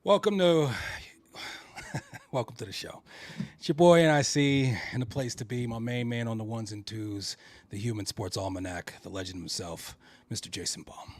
Welcome to welcome to the show. It's your boy N.I.C. and the place to be. My main man on the ones and twos, the human sports almanac, the legend himself, Mr. Jason Baum.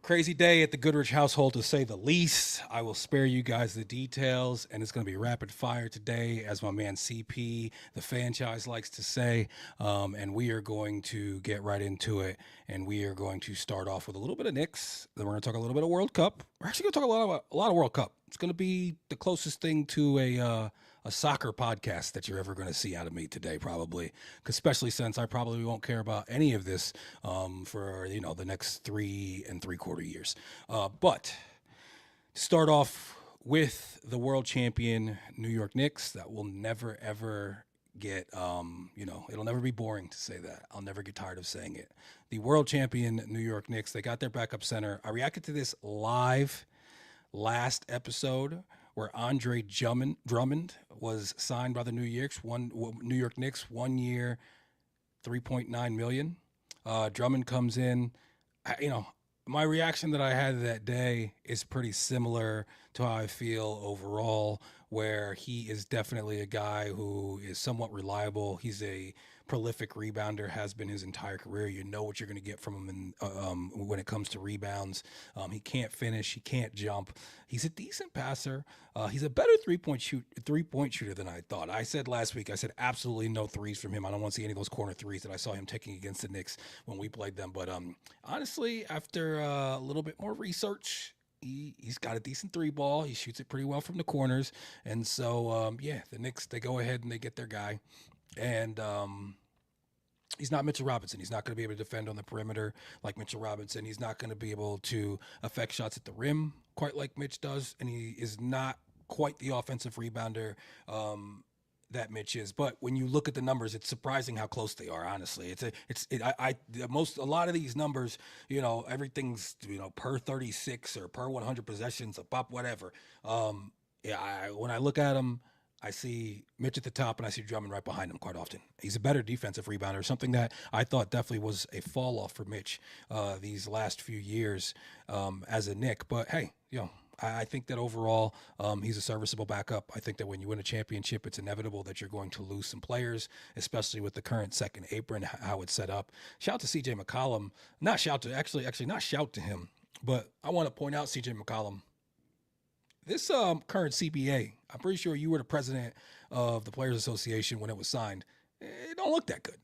Crazy day at the Goodrich household, to say the least. I will spare you guys the details, and it's going to be rapid fire today, as my man CP, the franchise, likes to say. And we are going to get right into it, and we are going to start off with a little bit of Knicks. Then we're going to talk a little bit of World Cup. We're actually going to talk a lot of World Cup. It's going to be the closest thing to a soccer podcast that you're ever going to see out of me today, probably, especially since I probably won't care about any of this for the next 3 3/4 years. But to start off with the world champion New York Knicks, that will never ever get it'll never be boring to say that. I'll never get tired of saying it. The world champion New York Knicks, they got their backup center. I reacted to this live last episode where Andre Drummond was signed by the New York Knicks, 1 year, 3.9 million. Drummond comes in. My reaction that I had that day is pretty similar to how I feel overall, where he is definitely a guy who is somewhat reliable. He's a prolific rebounder, has been his entire career. You know what you're going to get from him when it comes to rebounds. He can't finish. He can't jump. He's a decent passer. He's a better three-point shooter than I thought. I said last week, I said absolutely no threes from him. I don't want to see any of those corner threes that I saw him taking against the Knicks when we played them. But honestly, after a little bit more research, he's got a decent three ball. He shoots it pretty well from the corners. And so, the Knicks, they go ahead and they get their guy. And he's not Mitchell Robinson. He's not going to be able to defend on the perimeter like Mitchell Robinson. He's not going to be able to affect shots at the rim quite like Mitch does. And he is not quite the offensive rebounder that Mitch is. But when you look at the numbers, it's surprising how close they are. Honestly, a lot of these numbers, everything's per 36 or per 100 possessions, a pop, whatever. When I look at them, I see Mitch at the top and I see Drummond right behind him quite often. He's a better defensive rebounder, something that I thought definitely was a fall off for Mitch these last few years as a Knick. But hey, I think that overall he's a serviceable backup. I think that when you win a championship, it's inevitable that you're going to lose some players, especially with the current second apron, how it's set up. Shout to CJ McCollum. Not shout to him, but I want to point out CJ McCollum. This current CBA, I'm pretty sure you were the president of the Players Association when it was signed. It don't look that good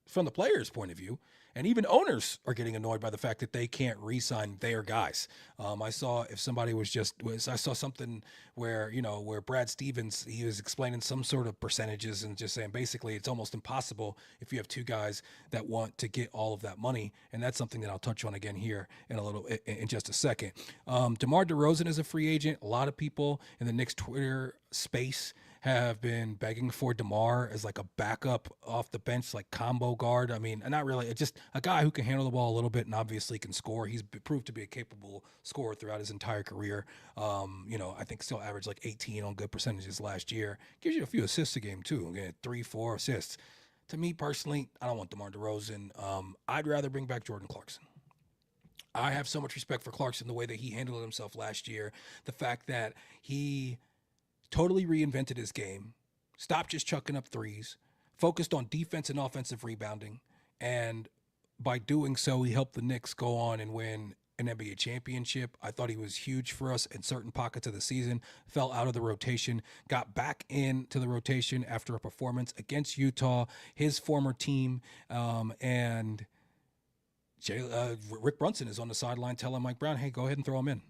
from the players' point of view. And even owners are getting annoyed by the fact that they can't re-sign their guys. I saw something where Brad Stevens, he was explaining some sort of percentages and just saying basically it's almost impossible if you have two guys that want to get all of that money. And that's something that I'll touch on again here in just a second. DeMar DeRozan is a free agent. A lot of people in the Knicks Twitter space have been begging for DeMar as like a backup off the bench, like combo guard. I mean, not really. It's just a guy who can handle the ball a little bit and obviously can score. He's proved to be a capable scorer throughout his entire career. I think still averaged like 18 on good percentages last year. Gives you a few assists a game too. Again, 3-4 assists. To me personally, I don't want DeMar DeRozan. I'd rather bring back Jordan Clarkson. I have so much respect for Clarkson, the way that he handled himself last year, the fact that he totally reinvented his game, stopped just chucking up threes, focused on defense and offensive rebounding, and by doing so, he helped the Knicks go on and win an NBA championship. I thought he was huge for us in certain pockets of the season, fell out of the rotation, got back into the rotation after a performance against Utah, his former team, and Rick Brunson is on the sideline telling Mike Brown, hey, go ahead and throw him in.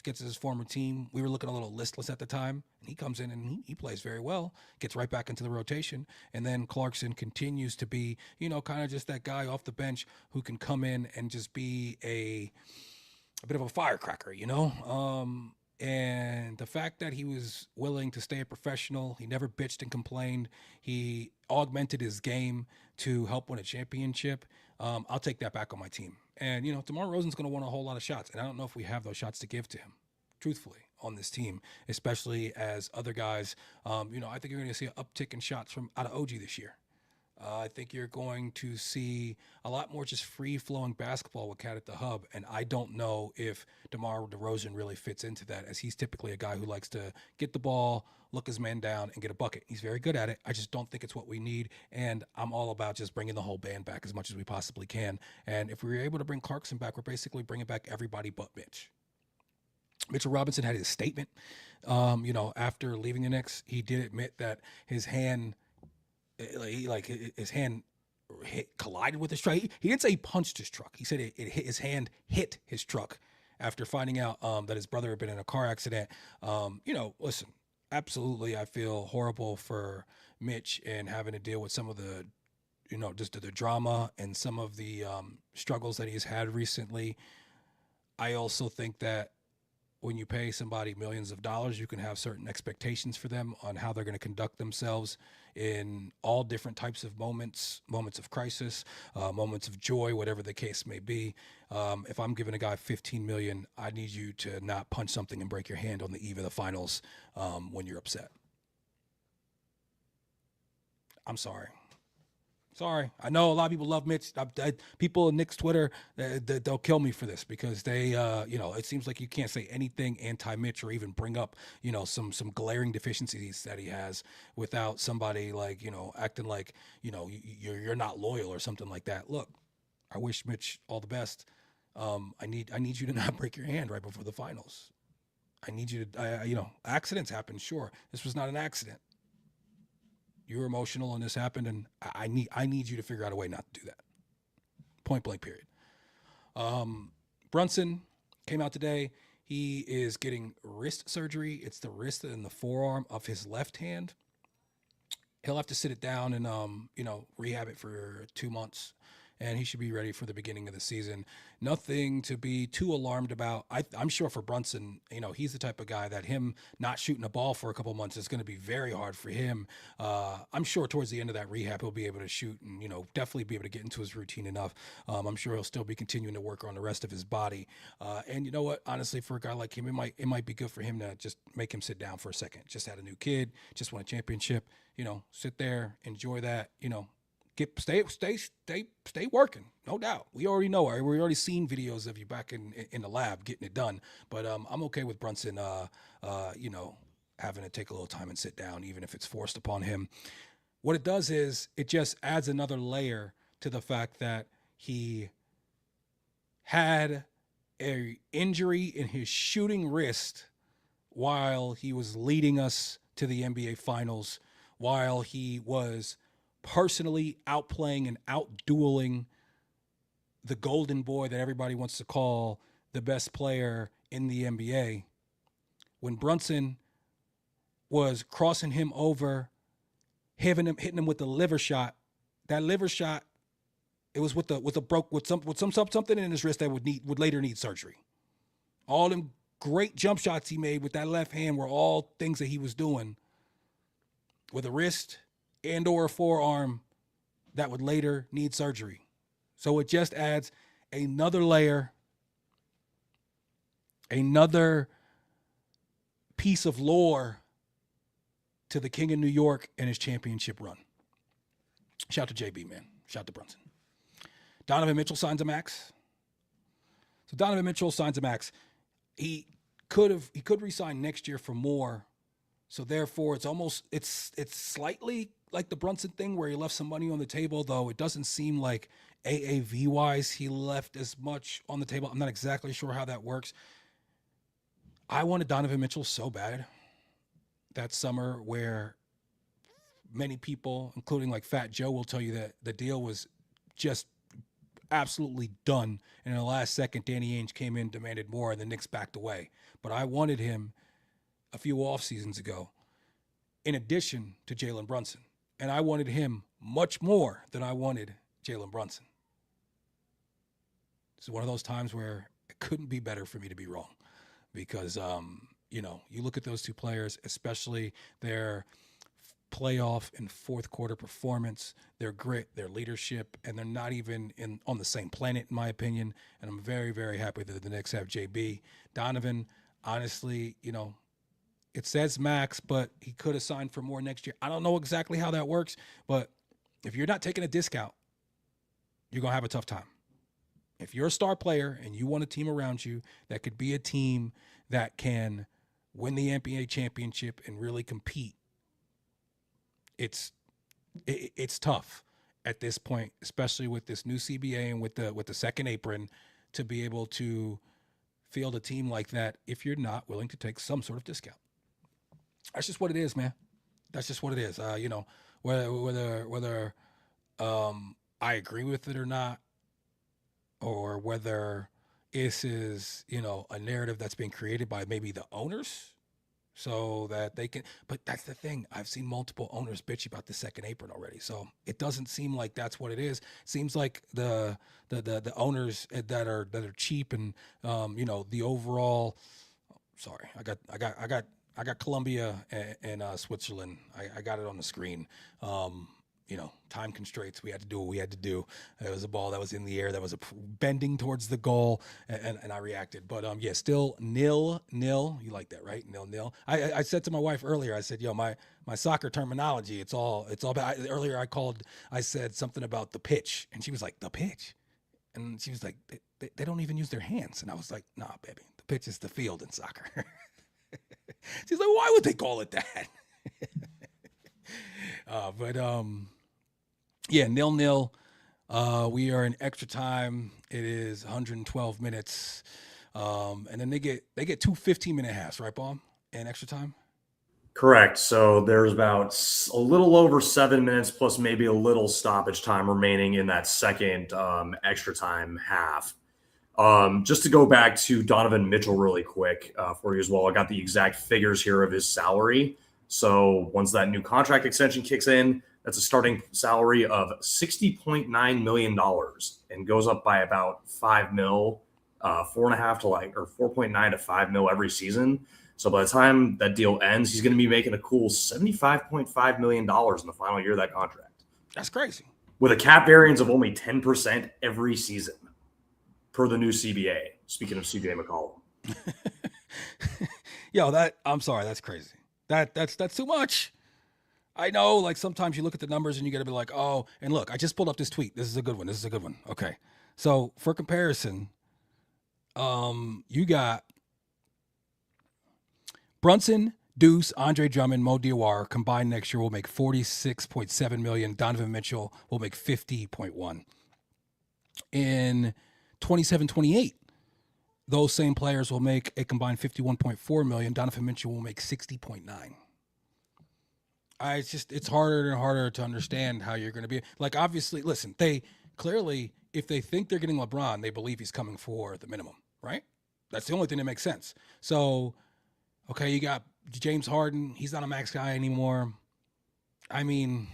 Gets his former team. We were looking a little listless at the time, and he comes in and he plays very well, gets right back into the rotation. And then Clarkson continues to be, kind of just that guy off the bench who can come in and just be a bit of a firecracker, and the fact that he was willing to stay a professional, he never bitched and complained. He augmented his game to help win a championship. I'll take that back on my team. And, DeMar DeRozan's going to want a whole lot of shots. And I don't know if we have those shots to give to him, truthfully, on this team, especially as other guys. I think you're going to see an uptick in shots from out of OG this year. I think you're going to see a lot more just free flowing basketball with Cat at the hub. And I don't know if DeMar DeRozan really fits into that, as he's typically a guy who likes to get the ball, look his man down, and get a bucket. He's very good at it. I just don't think it's what we need. And I'm all about just bringing the whole band back as much as we possibly can. And if we were able to bring Clarkson back, we're basically bringing back everybody but Mitch. Mitchell Robinson had his statement, after leaving the Knicks. He did admit that his hand his hand collided with his truck. He didn't say he punched his truck. He said it hit, his hand hit his truck after finding out that his brother had been in a car accident. Listen, absolutely, I feel horrible for Mitch and having to deal with some of the, just the drama and some of the struggles that he's had recently. I also think that when you pay somebody millions of dollars, you can have certain expectations for them on how they're going to conduct themselves in all different types of moments of crisis, moments of joy, whatever the case may be. If I'm giving a guy 15 million, I need you to not punch something and break your hand on the eve of the finals when you're upset. I'm sorry. Sorry, I know a lot of people love Mitch. People in Knicks Twitter, they'll kill me for this because they, it seems like you can't say anything anti-Mitch or even bring up, some glaring deficiencies that he has without somebody like, acting like, you're not loyal or something like that. Look, I wish Mitch all the best. I need you to not break your hand right before the finals. I need you to, accidents happen, sure. This was not an accident. You were emotional and this happened, and I need you to figure out a way not to do that. Point blank, period. Brunson came out today. He is getting wrist surgery. It's the wrist and the forearm of his left hand. He'll have to sit it down and rehab it for 2 months, and he should be ready for the beginning of the season. Nothing to be too alarmed about. I'm sure for Brunson, he's the type of guy that him not shooting a ball for a couple months is going to be very hard for him. I'm sure towards the end of that rehab, he'll be able to shoot and, definitely be able to get into his routine enough. I'm sure he'll still be continuing to work on the rest of his body. And you know what? Honestly, for a guy like him, it might be good for him to just make him sit down for a second. Just had a new kid, just won a championship, sit there, enjoy that, stay working, no doubt. We already know. We already seen videos of you back in the lab getting it done. But I'm okay with Brunson, having to take a little time and sit down, even if it's forced upon him. What it does is it just adds another layer to the fact that he had a injury in his shooting wrist while he was leading us to the NBA Finals, while he was personally outplaying and outdueling the golden boy that everybody wants to call the best player in the NBA. When Brunson was crossing him over, hitting him with the liver shot, that liver shot, it was with something in his wrist that would later need surgery. All them great jump shots he made with that left hand were all things that he was doing with a wrist and or a forearm that would later need surgery. So it just adds another layer, another piece of lore to the King of New York and his championship run. Shout to JB, man. Shout to Brunson. Donovan Mitchell signs a max. So Donovan Mitchell signs a max. He could re-sign next year for more. So therefore, it's slightly like the Brunson thing where he left some money on the table, though it doesn't seem like AAV wise he left as much on the table. I'm not exactly sure how that works. I wanted Donovan Mitchell so bad that summer, where many people, including like Fat Joe, will tell you that the deal was just absolutely done. And in the last second, Danny Ainge came in, demanded more, and the Knicks backed away. But I wanted him a few off seasons ago, in addition to Jalen Brunson. And I wanted him much more than I wanted Jalen Brunson. This is one of those times where it couldn't be better for me to be wrong, because, you look at those two players, especially their playoff and fourth quarter performance, their grit, their leadership, and they're not even on the same planet, in my opinion. And I'm very, very happy that the Knicks have JB. Donovan, honestly, it says max, but he could have signed for more next year. I don't know exactly how that works, but if you're not taking a discount, you're going to have a tough time. If you're a star player and you want a team around you that could be a team that can win the NBA championship and really compete, it's tough at this point, especially with this new CBA and with the second apron, to be able to field a team like that if you're not willing to take some sort of discount. That's just what it is, man. That's just what it is. Whether I agree with it or not, or whether this is a narrative that's being created by maybe the owners so that they can. But that's the thing. I've seen multiple owners bitch about the second apron already, so it doesn't seem like that's what it is. It seems like the owners that are cheap and the overall. Sorry, I got Colombia and Switzerland. I got it on the screen. Time constraints. We had to do what we had to do. It was a ball that was in the air that was bending towards the goal, and I reacted. But yeah, still 0-0. You like that, right? 0-0. I said to my wife earlier. I said, my soccer terminology. It's all about. Earlier, I said something about the pitch, and she was like, the pitch, and she was like, they don't even use their hands, and I was like, nah, baby, the pitch is the field in soccer. She's like, why would they call it that? Yeah, 0-0. We are in extra time. It is 112 minutes. And then they get two 15-minute halves, right, Baum, in extra time? Correct. So there's about a little over 7 minutes plus maybe a little stoppage time remaining in that second extra time half. Just to go back to Donovan Mitchell really quick for you as well. I got the exact figures here of his salary. So once that new contract extension kicks in, that's a starting salary of $60.9 million and goes up by about 5 mil, 4.5 to or 4.9 to 5 mil every season. So by the time that deal ends, he's going to be making a cool $75.5 million in the final year of that contract. That's crazy. With a cap variance of only 10% every season per the new CBA. Speaking of CBA McCollum. I'm sorry, that's crazy. That's too much. I know, like, sometimes you look at the numbers and you got to be like, oh, and look, I just pulled up this tweet. This is a good one. Okay. So for comparison, you got Brunson, Deuce, Andre Drummond, Mo Diawara combined next year will make $46.7 million. Donovan Mitchell will make $50.1. In 27-28, those same players will make a combined $51.4 million. Donovan Mitchell will make $60.9. It's harder and harder to understand how you're going to be. Like, obviously, listen, they clearly, if they think they're getting LeBron, they believe he's coming for the minimum, right? That's the only thing that makes sense. So, okay, you got James Harden. He's not a max guy anymore. I mean,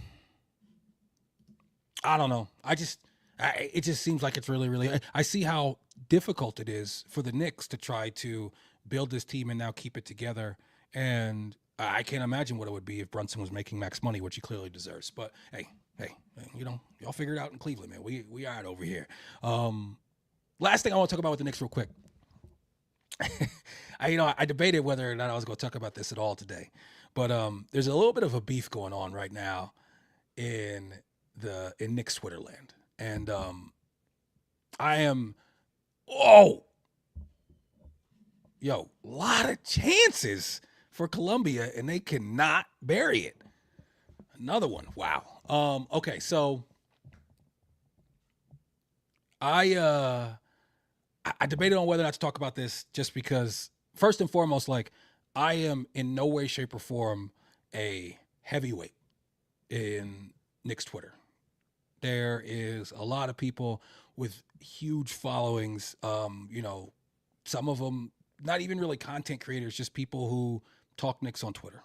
I don't know. It just seems like it's really, really. I see how difficult it is for the Knicks to try to build this team and now keep it together. And I can't imagine what it would be if Brunson was making max money, which he clearly deserves. But hey, y'all figure it out in Cleveland, man. We are over here. Last thing I want to talk about with the Knicks real quick. I debated whether or not I was going to talk about this at all today, but there's a little bit of a beef going on right now in Knicks Twitter land, and lot of chances for Columbia, and they cannot bury it. Another one. Wow. Okay, so I debated on whether or not to talk about this just because, first and foremost, like, I am in no way, shape, or form a heavyweight in Knicks Twitter. There is a lot of people with huge followings, some of them not even really content creators, just people who talk Knicks on Twitter.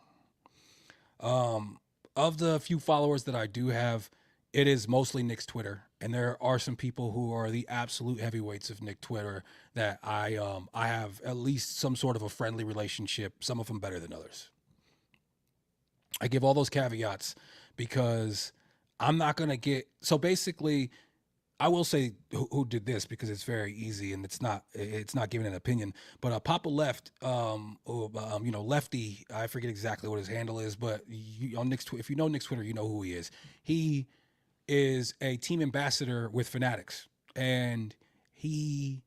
Of the few followers that I do have, it is mostly Knicks Twitter, and there are some people who are the absolute heavyweights of Knicks Twitter that I have at least some sort of a friendly relationship, some of them better than others. I give all those caveats because I'm not going to get, so basically, I will say who did this because it's very easy and it's not giving an opinion. But Papa Left, Lefty, I forget exactly what his handle is, but on Knicks, if you know Knicks Twitter, you know who he is. He is a team ambassador with Fanatics, and he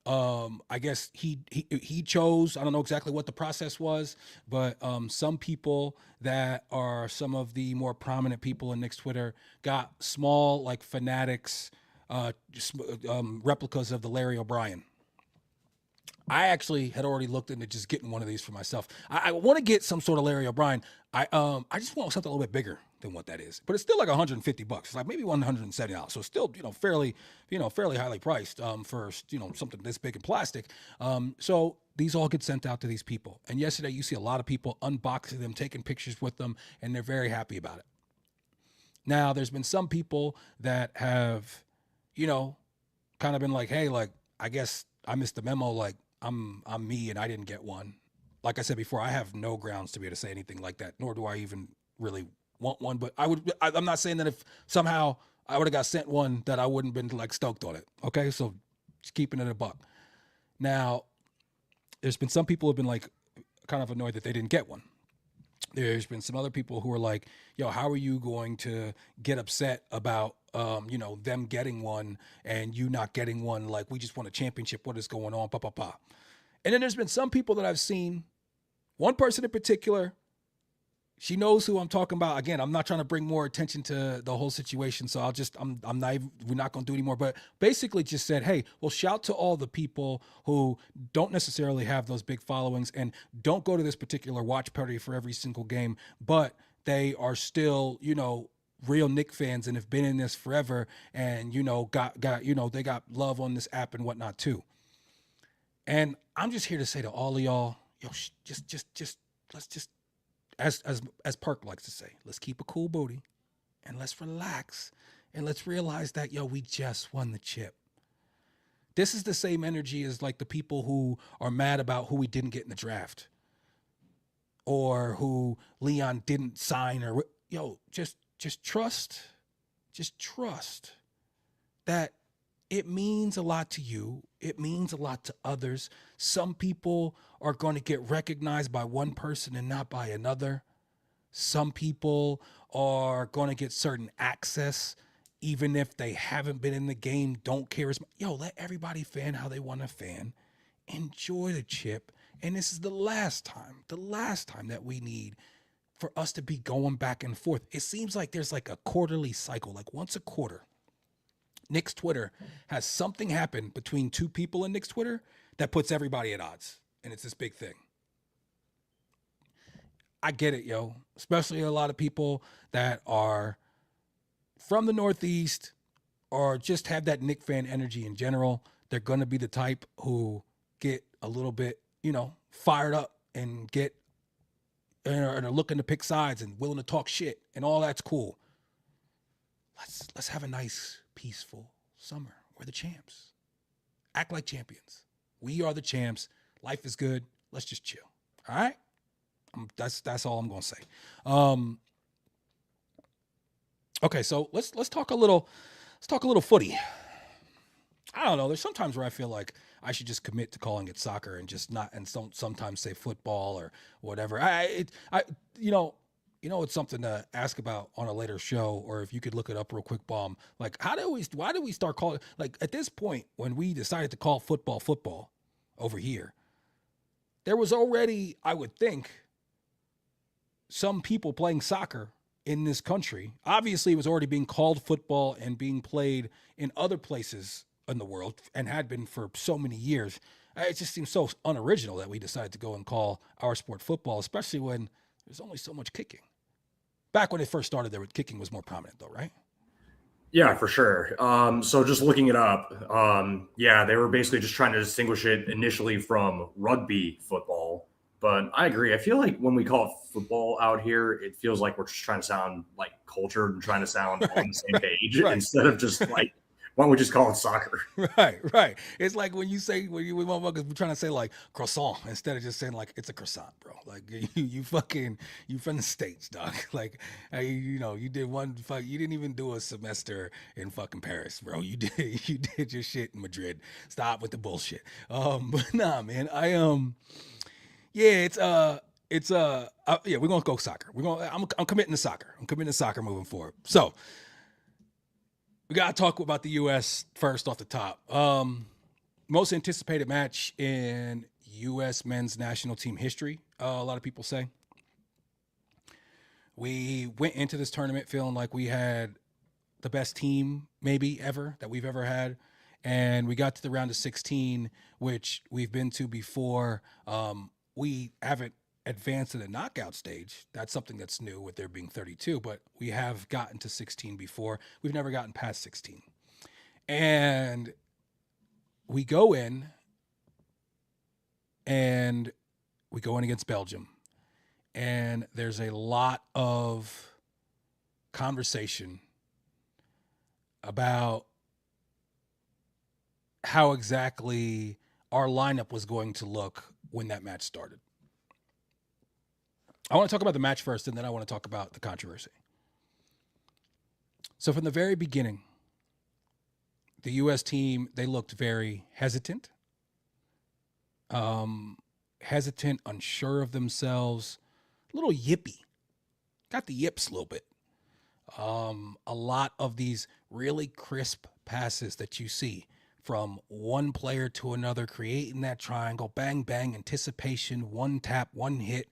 I guess he chose. I don't know exactly what the process was, but some people that are some of the more prominent people in Knicks Twitter got small like Fanatics replicas of the Larry O'Brien. I actually had already looked into just getting one of these for myself. I want to get some sort of Larry O'Brien. I just want something a little bit bigger than what that is, but it's still like $150. It's like maybe $170. So still, fairly highly priced for something this big in plastic. So these all get sent out to these people. And yesterday, you see a lot of people unboxing them, taking pictures with them, and they're very happy about it. Now, there's been some people that have, kind of been like, hey, like I guess I missed the memo. Like I'm me and I didn't get one. Like I said before, I have no grounds to be able to say anything like that, nor do I even really want one. But I'm not saying that if somehow I would have got sent one that I wouldn't been like stoked on it. Okay, so just keeping it a buck. Now, there's been some people who have been like kind of annoyed that they didn't get one. There's been some other people who are like, yo, how are you going to get upset about them getting one and you not getting one? Like, we just won a championship. What is going on? Pa, pa, pa. And then there's been some people that I've seen, one person in particular, she knows who I'm talking about. Again, I'm not trying to bring more attention to the whole situation. So I'm not even, we're not going to do anymore, but basically just said, hey, well, shout to all the people who don't necessarily have those big followings and don't go to this particular watch party for every single game, but they are still, real Knicks fans and have been in this forever and, got they got love on this app and whatnot too. And I'm just here to say to all of y'all, yo, let's just, as Perk likes to say, let's keep a cool booty and let's relax and let's realize that, yo, we just won the chip. This is the same energy as like the people who are mad about who we didn't get in the draft or who Leon didn't sign or, just trust that it means a lot to you. It means a lot to others. Some people are going to get recognized by one person and not by another. Some people are going to get certain access, even if they haven't been in the game, don't care as much. Yo, let everybody fan how they want to fan. Enjoy the chip. And this is the last time that we need for us to be going back and forth. It seems like there's like a quarterly cycle, like once a quarter. Knicks Twitter has something happen between two people in Knicks Twitter that puts everybody at odds. And it's this big thing. I get it, yo. Especially a lot of people that are from the Northeast or just have that Knicks fan energy in general. They're going to be the type who get a little bit, fired up and and are looking to pick sides and willing to talk shit. And all that's cool. Let's have a nice, peaceful summer. We're the champs. Act like champions. We are the champs. Life is good. Let's just chill. All right? That's all I'm going to say. Okay, so let's talk a little footy. I don't know. There's sometimes where I feel like I should just commit to calling it soccer and just not and sometimes say football or whatever. It's something to ask about on a later show, or if you could look it up real quick, Bomb. Like, why do we start calling, like, at this point, when we decided to call football over here, there was already, I would think, some people playing soccer in this country. Obviously, it was already being called football and being played in other places in the world and had been for so many years. It just seems so unoriginal that we decided to go and call our sport football, especially when there's only so much kicking. Back when it first started, kicking was more prominent, though, right? Yeah, for sure. So just looking it up, they were basically just trying to distinguish it initially from rugby football. But I agree. I feel like when we call it football out here, it feels like we're just trying to sound like cultured and trying to sound on the same page instead of just like, why don't we just call it soccer? Right. It's like when you motherfuckers, we're trying to say like croissant instead of just saying like it's a croissant, bro. Like you from the States, dog. Like you didn't even do a semester in fucking Paris, bro. You did your shit in Madrid. Stop with the bullshit. But nah, man. We're gonna go soccer. I'm committing to soccer. I'm committing to soccer moving forward. So We got to talk about the U.S. first off the top. Most anticipated match in U.S. men's national team history, a lot of people say. We went into this tournament feeling like we had the best team maybe ever that we've ever had. And we got to the round of 16, which we've been to before. We haven't advanced to the knockout stage. That's something that's new with there being 32, but we have gotten to 16 before. We've never gotten past 16. And we go in and we go in against Belgium. And there's a lot of conversation about how exactly our lineup was going to look when that match started. I want to talk about the match first, and then I want to talk about the controversy. So from the very beginning, the U.S. team, they looked very hesitant, unsure of themselves, a little yippy. Got the yips a little bit. A lot of these really crisp passes that you see from one player to another, creating that triangle, bang, bang, anticipation, one tap, one hit.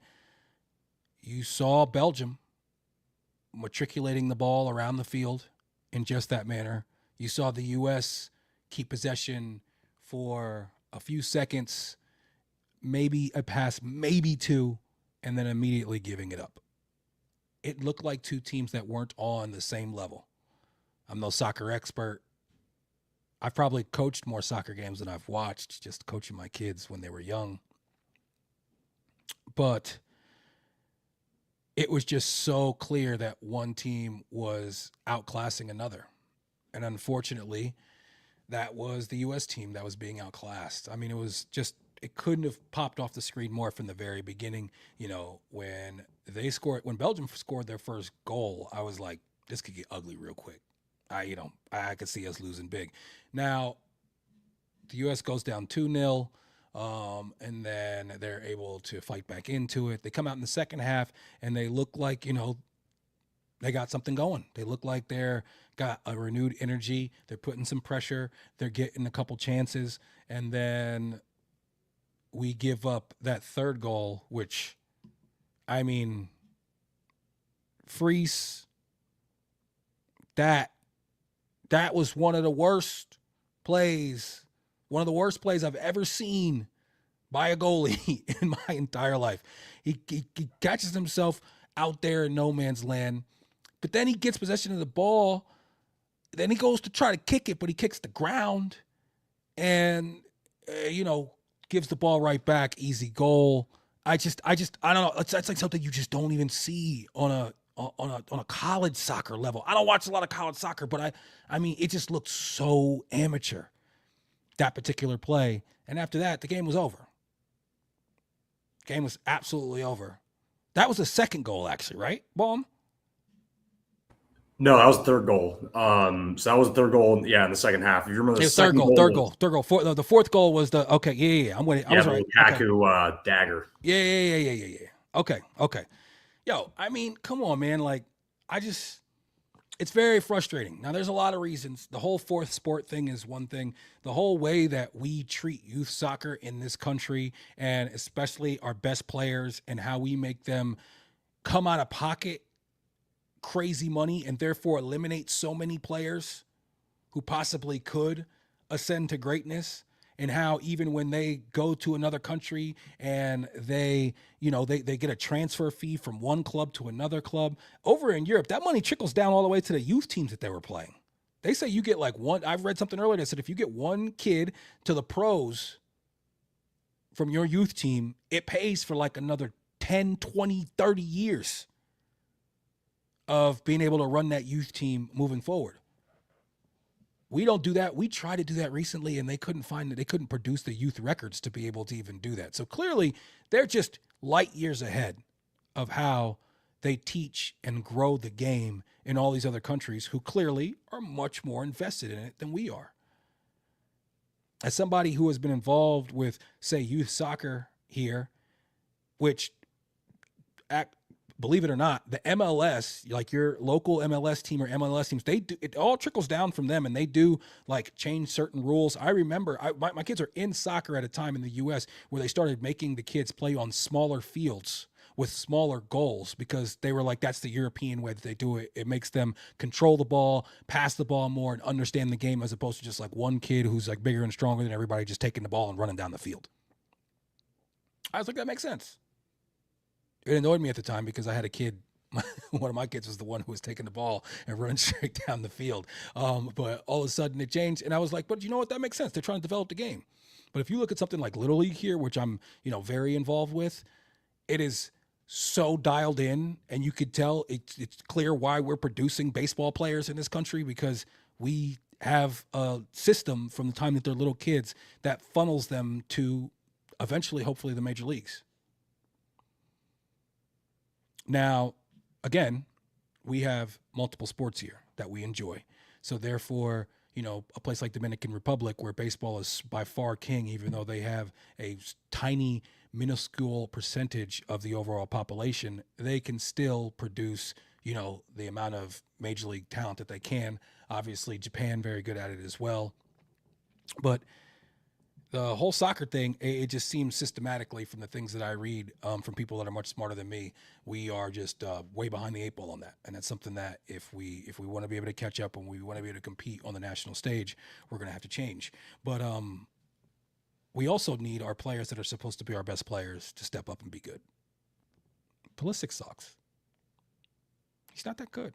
You saw Belgium matriculating the ball around the field in just that manner. You saw the U.S. keep possession for a few seconds, maybe a pass, maybe two, and then immediately giving it up. It looked like two teams that weren't on the same level. I'm no soccer expert. I've probably coached more soccer games than I've watched, just coaching my kids when they were young. But it was just so clear that one team was outclassing another. And unfortunately, that was the U.S. team that was being outclassed. I mean, it couldn't have popped off the screen more from the very beginning. You know, when Belgium scored their first goal, I was like, this could get ugly real quick. I could see us losing big. Now, the U.S. goes down 2-0. And then they're able to fight back into it. They come out in the second half and they look like, they got something going. They look like they're got a renewed energy. They're putting some pressure. They're getting a couple chances. And then we give up that third goal, which, I mean, Freese, that was one of the worst plays I've ever seen by a goalie in my entire life. He catches himself out there in no man's land, but then he gets possession of the ball. Then he goes to try to kick it, but he kicks the ground and, gives the ball right back. Easy goal. I don't know. It's like something you just don't even see on a college soccer level. I don't watch a lot of college soccer, but I mean, it just looked so amateur, that particular play. And after that, the game was over. Game was absolutely over. That was the second goal, actually, right, Baum? No, that was the third goal. So that was the third goal, yeah, in the second half. If you remember, the second third goal, goal. The fourth goal was the okay. Yeah. I'm with it. I was the right. Lukaku dagger. Yeah. Okay. Yo, I mean, come on, man. Like, it's very frustrating. Now, there's a lot of reasons. The whole fourth sport thing is one thing. The whole way that we treat youth soccer in this country, and especially our best players, and how we make them come out of pocket crazy money and therefore eliminate so many players who possibly could ascend to greatness, and how even when they go to another country and they get a transfer fee from one club to another club over in Europe, that money trickles down all the way to the youth teams that they were playing. They say you get like one. I've read something earlier that said if you get one kid to the pros from your youth team, it pays for like another 10, 20, 30 years of being able to run that youth team moving forward. We don't do that. We tried to do that recently, and they couldn't produce the youth records to be able to even do that. So clearly, they're just light years ahead of how they teach and grow the game in all these other countries who clearly are much more invested in it than we are. As somebody who has been involved with, say, youth soccer here, which believe it or not, the MLS, like your local MLS team or MLS teams, they do, it all trickles down from them, and they do like change certain rules. I remember my kids are in soccer at a time in the US where they started making the kids play on smaller fields with smaller goals because they were like, that's the European way that they do it. It makes them control the ball, pass the ball more, and understand the game, as opposed to just like one kid who's like bigger and stronger than everybody just taking the ball and running down the field. I was like, that makes sense. It annoyed me at the time because I had a kid. One of my kids was the one who was taking the ball and running straight down the field. But all of a sudden it changed, and I was like, but you know what? That makes sense. They're trying to develop the game. But if you look at something like Little League here, which I'm, very involved with, it is so dialed in, and you could tell it's clear why we're producing baseball players in this country, because we have a system from the time that they're little kids that funnels them to eventually, hopefully, the major leagues. Now, again, we have multiple sports here that we enjoy. So therefore, a place like Dominican Republic, where baseball is by far king, even though they have a tiny, minuscule percentage of the overall population, they can still produce, the amount of major league talent that they can. Obviously, Japan, very good at it as well. But the whole soccer thing, it just seems systematically, from the things that I read from people that are much smarter than me, we are just way behind the eight ball on that. And that's something that if we want to be able to catch up and we want to be able to compete on the national stage, we're going to have to change. But we also need our players that are supposed to be our best players to step up and be good. Pulisic sucks. He's not that good.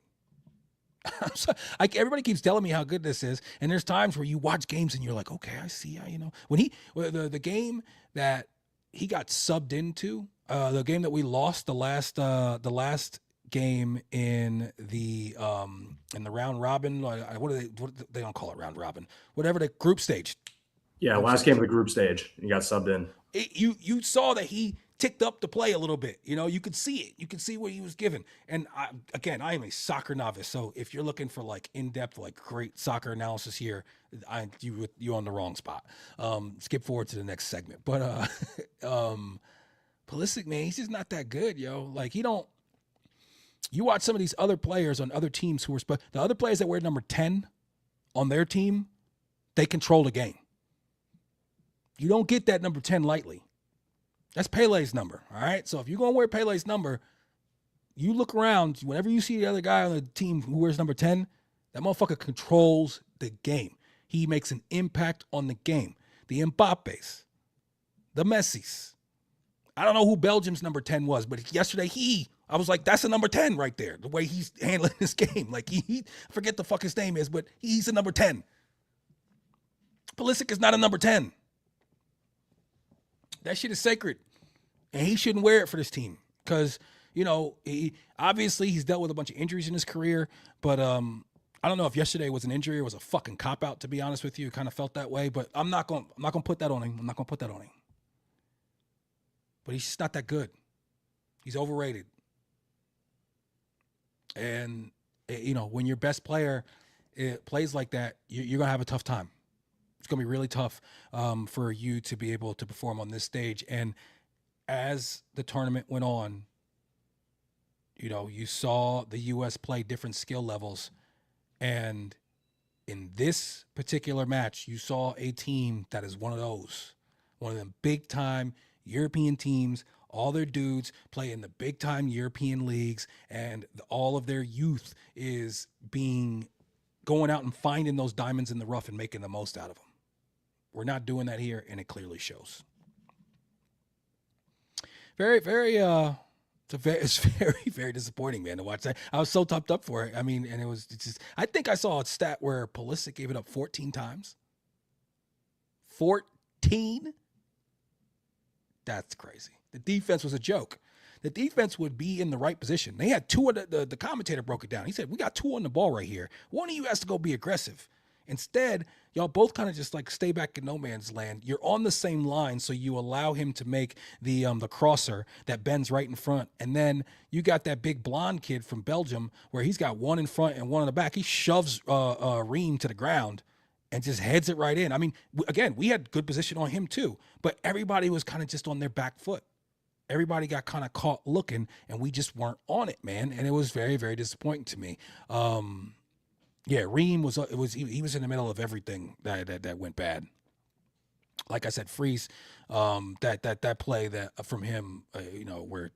Everybody keeps telling me how good this is, and there's times where you watch games and you're like, okay, I see how, when the game that he got subbed into, the game that we lost, the last game in the round robin, what they don't call it round robin, whatever, the group stage. Yeah, last game of the group stage, he got subbed in. You saw that he ticked up the play a little bit. You could see it. You could see what he was given. And I am a soccer novice, so if you're looking for like in-depth, like great soccer analysis here, you on the wrong spot. Skip forward to the next segment. But Pulisic, man, he's just not that good, yo. Like you watch some of these other players on other teams who are the other players that wear number 10 on their team, they control the game. You don't get that number 10 lightly. That's Pele's number, all right? So if you're going to wear Pele's number, you look around, whenever you see the other guy on the team who wears number 10, that motherfucker controls the game. He makes an impact on the game. The Mbappes, the Messis. I don't know who Belgium's number 10 was, but yesterday I was like, that's a number 10 right there, the way he's handling this game. Like, he forget the fuck his name is, but he's a number 10. Pulisic is not a number 10. That shit is sacred, and he shouldn't wear it for this team because, obviously he's dealt with a bunch of injuries in his career, but I don't know if yesterday was an injury or was a fucking cop-out, to be honest with you. It kind of felt that way, but I'm not going to put that on him. I'm not going to put that on him. But he's just not that good. He's overrated. And, when your best player plays like that, you're going to have a tough time. It's going to be really tough for you to be able to perform on this stage. And as the tournament went on, you saw the U.S. play different skill levels. And in this particular match, you saw a team that is one of them big-time European teams. All their dudes play in the big-time European leagues, and all of their youth is going out and finding those diamonds in the rough and making the most out of them. We're not doing that here, and it clearly shows. Very, very, it's very, very disappointing, man, to watch that. I was so topped up for it. I mean, and it's just, I think I saw a stat where Pulisic gave it up 14 times. 14? That's crazy. The defense was a joke. The defense would be in the right position. They had two of the commentator broke it down. He said, we got two on the ball right here. One of you has to go be aggressive. Instead, y'all both kind of just like stay back in no man's land. You're on the same line, so you allow him to make the crosser that bends right in front. And then you got that big blonde kid from Belgium where he's got one in front and one in the back. He shoves Ream to the ground and just heads it right in. I mean, again, we had good position on him too, but everybody was kind of just on their back foot. everybody got kind of caught looking, and we just weren't on it, man. And it was very, very disappointing to me. Yeah, Reem was he was in the middle of everything that went bad. Like I said, Freeze, that play that from him, where.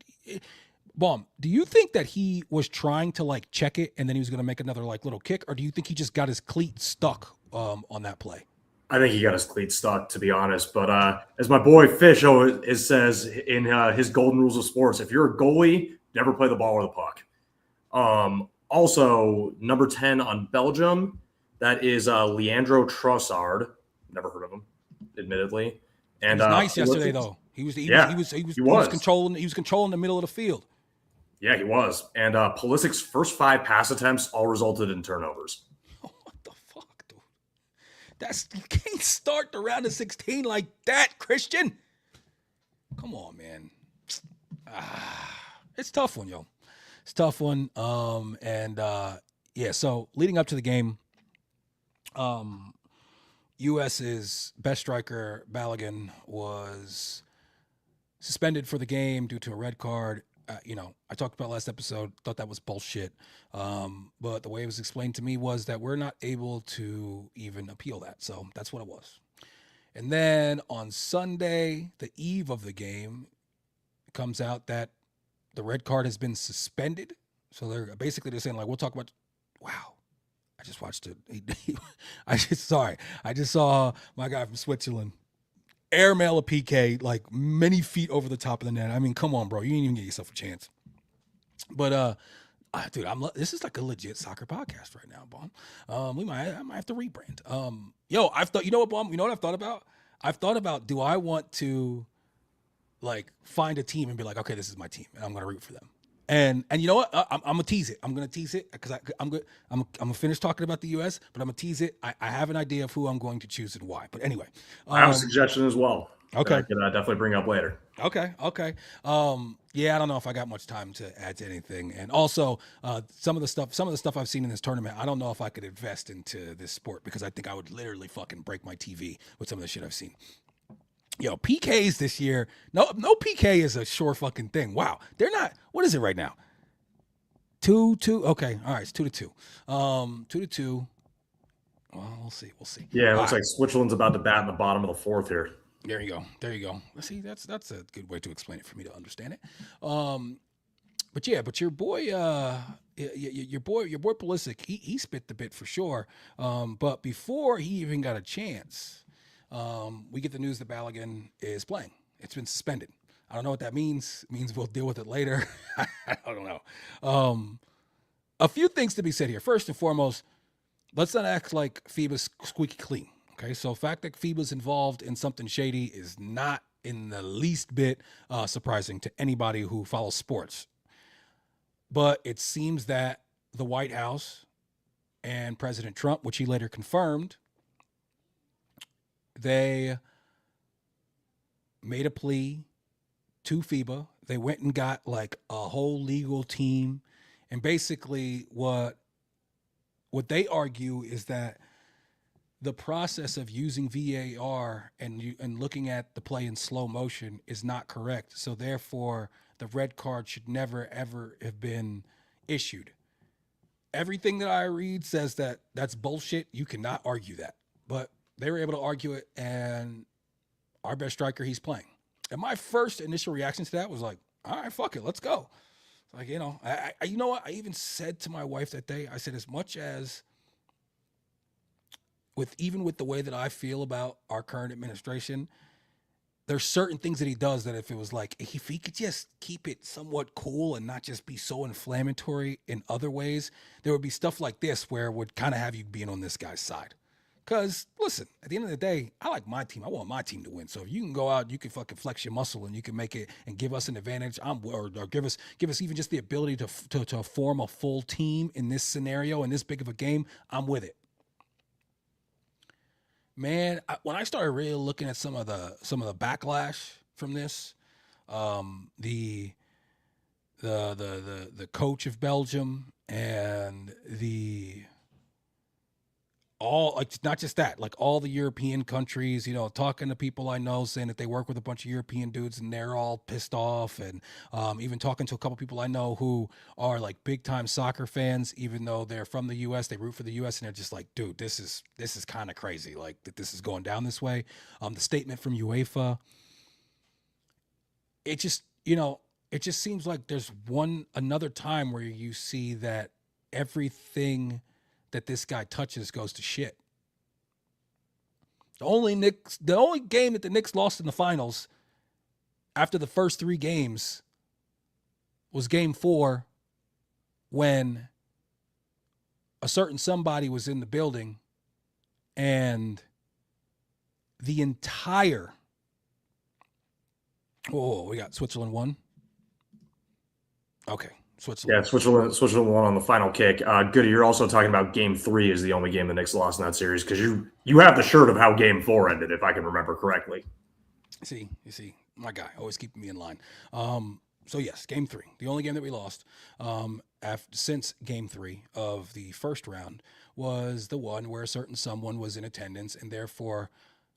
Bomb, do you think that he was trying to like check it and then he was going to make another like little kick, or do you think he just got his cleat stuck on that play? I think he got his cleat stuck, to be honest. But as my boy Fish always says in his golden rules of sports, if you're a goalie, never play the ball or the puck. Also, number 10 on Belgium, that is Leandro Trossard. Never heard of him, admittedly. And he was nice yesterday, though. He was controlling the middle of the field. Yeah, he was. And Pulisic's first 5 pass attempts all resulted in turnovers. Oh, what the fuck, dude? You can't start the round of 16 like that, Christian. Come on, man. It's a tough one, yo. It's a tough one. So leading up to the game, US's best striker, Balogun, was suspended for the game due to a red card. I talked about last episode, thought that was bullshit. But the way it was explained to me was that we're not able to even appeal that. So that's what it was. And then on Sunday, the eve of the game, it comes out that the red card has been suspended. So they're saying, like, we'll talk about, wow. I just watched it. I just saw my guy from Switzerland airmail a PK like many feet over the top of the net. I mean, come on, bro. You didn't even get yourself a chance. But dude, this is like a legit soccer podcast right now, Bomb. I might have to rebrand. I've thought, you know what, Bomb? You know what I've thought about? I've thought about, do I want to like find a team and be like, okay, this is my team, and I'm gonna root for them. And you know what? I'm gonna tease it. I'm gonna tease it because I'm gonna finish talking about the U.S., but I'm gonna tease it. I have an idea of who I'm going to choose and why. But anyway, I have a suggestion as well. Okay, that I can definitely bring up later. Okay. Yeah, I don't know if I got much time to add to anything, and also some of the stuff I've seen in this tournament, I don't know if I could invest into this sport because I think I would literally fucking break my TV with some of the shit I've seen. PKs this year, no PK is a sure fucking thing. Wow. They're not, what is it right now? 2-2. Okay. All right. It's 2-2. 2-2. Well, we'll see. Yeah. It looks like Switzerland's about to bat in the bottom of the 4th here. There you go. See, that's a good way to explain it for me to understand it. But your boy, your boy Pulisic, he spit the bit for sure. But before he even got a chance, we get the news that Balogun is playing. It's been suspended. I don't know what that means. It means we'll deal with it later. I don't know. A few things to be said here. First and foremost, let's not act like FIBA's squeaky clean. Okay, so the fact that FIBA's involved in something shady is not in the least bit surprising to anybody who follows sports. But it seems that the White House and President Trump, which he later confirmed, they made a plea to FIBA. They went and got like a whole legal team. And basically what they argue is that the process of using VAR and looking at the play in slow motion is not correct. So therefore, the red card should never, ever have been issued. Everything that I read says that that's bullshit. You cannot argue that. But they were able to argue it, and our best striker, he's playing. And my first initial reaction to that was like, all right, fuck it, let's go. Like, you know what? I even said to my wife that day, I said, as much as with the way that I feel about our current administration, there's certain things that he does that if it was like, if he could just keep it somewhat cool and not just be so inflammatory in other ways, there would be stuff like this where it would kind of have you being on this guy's side. Because, listen, at the end of the day, I like my team. I want my team to win. So if you can go out, you can fucking flex your muscle and you can make it and give us an advantage, or give us even just the ability to form a full team in this scenario, in this big of a game, I'm with it. Man, when I started really looking at some of the backlash from this, the coach of Belgium and the all, like, not just that, like all the European countries, talking to people I know saying that they work with a bunch of European dudes and they're all pissed off. And even talking to a couple people I know who are like big time soccer fans, even though they're from the US, they root for the US, and they're just like, dude, this is kind of crazy, like that this is going down this way. The statement from UEFA, it just, it just seems like there's another time where you see that everything that this guy touches goes to shit. The only game that the Knicks lost in the finals after the first 3 games was game 4, when a certain somebody was in the building and the entire, we got Switzerland 1. Okay. Yeah, Switzerland won on the final kick. Goody, you're also talking about Game 3 is the only game the Knicks lost in that series, because you have the shirt of how Game 4 ended, if I can remember correctly. You see, my guy always keeping me in line. So yes, Game 3, the only game that we lost since Game 3 of the first round was the one where a certain someone was in attendance, and therefore,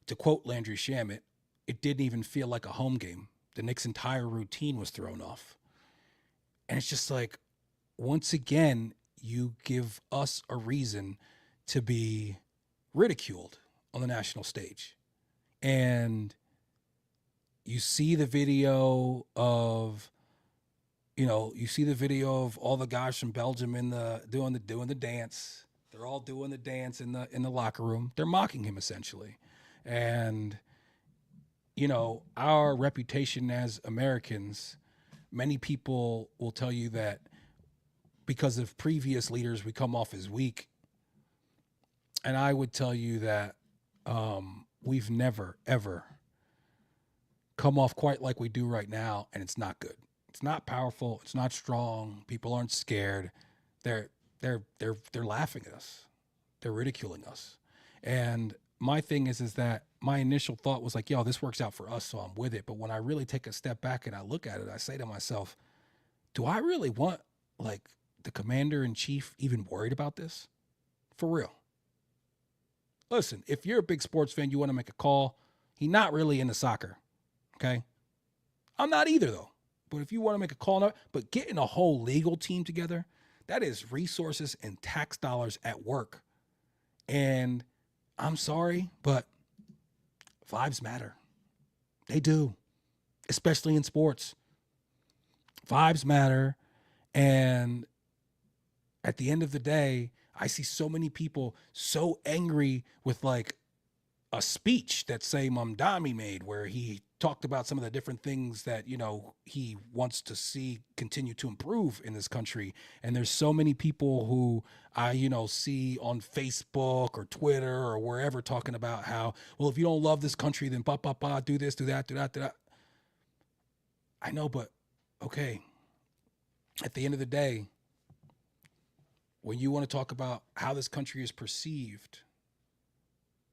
to quote Landry Shamet, it didn't even feel like a home game. The Knicks' entire routine was thrown off. And it's just like, once again, you give us a reason to be ridiculed on the national stage. And you see the video of, all the guys from Belgium doing the dance. They're all doing the dance in the locker room. They're mocking him essentially. And, our reputation as Americans, many people will tell you that because of previous leaders, we come off as weak. And I would tell you that we've never, ever come off quite like we do right now, and it's not good. It's not powerful. It's not strong. People aren't scared. They're laughing at us. They're ridiculing us. And my thing is that my initial thought was like, yo, this works out for us, so I'm with it. But when I really take a step back and I look at it, I say to myself, do I really want, like, the commander in chief even worried about this? For real. Listen, if you're a big sports fan, you want to make a call. He's not really into soccer, okay? I'm not either, though. But if you want to make a call, but getting a whole legal team together, that is resources and tax dollars at work. And I'm sorry, but vibes matter. They do, especially in sports. Vibes matter. And at the end of the day, I see so many people so angry with like a speech that say Mamdani made, where he talked about some of the different things that, he wants to see continue to improve in this country. And there's so many people who I, see on Facebook or Twitter or wherever talking about how, well, if you don't love this country, then do this, do that, do that, do that. I know, but okay. At the end of the day, when you want to talk about how this country is perceived,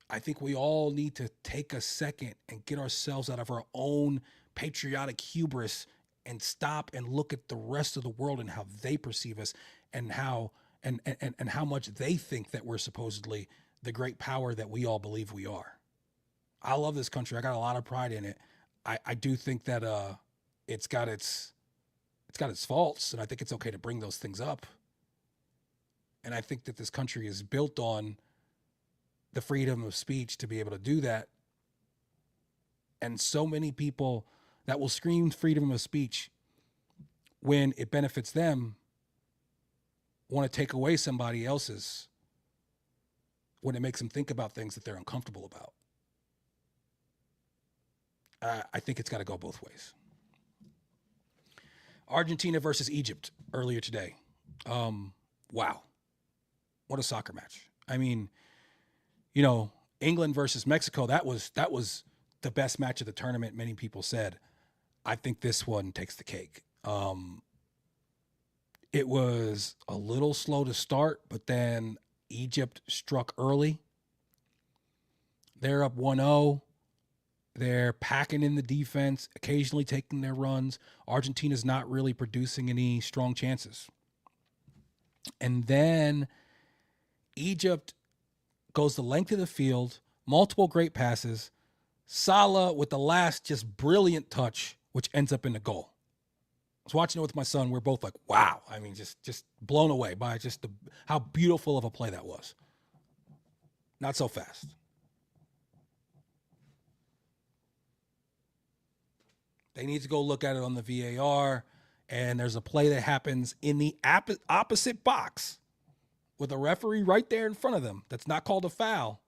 I think we all need to take a second and get ourselves out of our own patriotic hubris and stop and look at the rest of the world and how they perceive us, and how and how much they think that we're supposedly the great power that we all believe we are. I love this country. I got a lot of pride in it. I do think that it's got its faults, and I think it's okay to bring those things up. And I think that this country is built on the freedom of speech to be able to do that. And so many people that will scream freedom of speech when it benefits them want to take away somebody else's when it makes them think about things that they're uncomfortable about. I think it's got to go both ways. Argentina versus Egypt earlier today. Wow. What a soccer match. I mean, England versus Mexico, that was the best match of the tournament, many people said. I think this one takes the cake. It was a little slow to start, but then Egypt struck early. They're up 1-0. They're packing in the defense, occasionally taking their runs. Argentina's not really producing any strong chances. And then Egypt goes the length of the field, multiple great passes. Salah with the last just brilliant touch, which ends up in the goal. I was watching it with my son. We're both like, wow. I mean, just blown away by just how beautiful of a play that was. Not so fast. They need to go look at it on the VAR, and there's a play that happens in the opposite box with a referee right there in front of them that's not called a foul.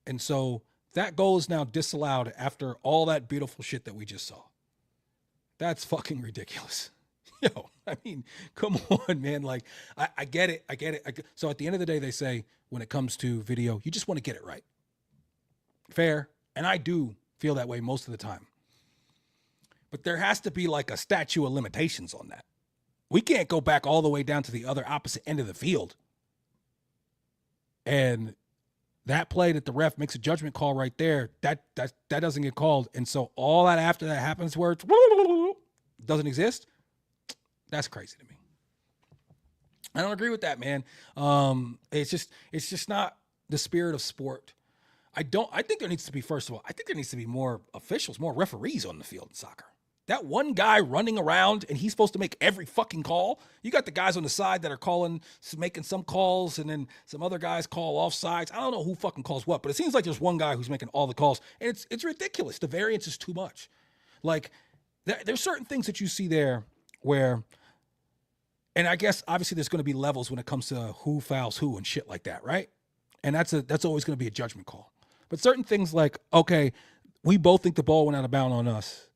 And so that goal is now disallowed after all that beautiful shit that we just saw. That's fucking ridiculous. Yo, I mean, come on, man. Like, I get it. I get it. So at the end of the day, they say when it comes to video, you just want to get it right. Fair. And I do feel that way most of the time. But there has to be like a statute of limitations on that. We can't go back all the way down to the other opposite end of the field. And that play that the ref makes a judgment call right there, that doesn't get called. And so all that after that happens where it doesn't exist, that's crazy to me. I don't agree with that, man. It's just not the spirit of sport. I think there needs to be, first of all, I think there needs to be more officials, more referees on the field in soccer. That one guy running around and he's supposed to make every fucking call. You got the guys on the side that are making some calls, and then some other guys call offsides. I don't know who fucking calls what, but it seems like there's one guy who's making all the calls, and it's ridiculous. The variance is too much. Like, there's certain things that you see there where, and I guess obviously there's going to be levels when it comes to who fouls who and shit like that, right? And that's always going to be a judgment call. But certain things like, okay, we both think the ball went out of bounds on us.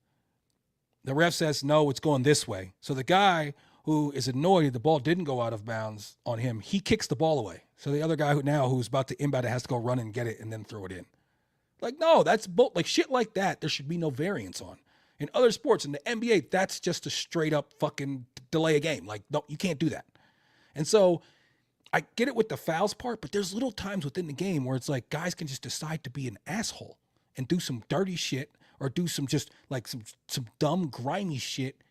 The ref says, no, it's going this way. So the guy who is annoyed the ball didn't go out of bounds on him, he kicks the ball away. So the other guy who's about to inbound it has to go run and get it and then throw it in. Like, no, that's like shit like that. There should be no variance on. In other sports, in the NBA, that's just a straight up fucking delay a game. Like, no, you can't do that. And so I get it with the fouls part, but there's little times within the game where it's like guys can just decide to be an asshole and do some dirty shit or do some just like some dumb, grimy shit.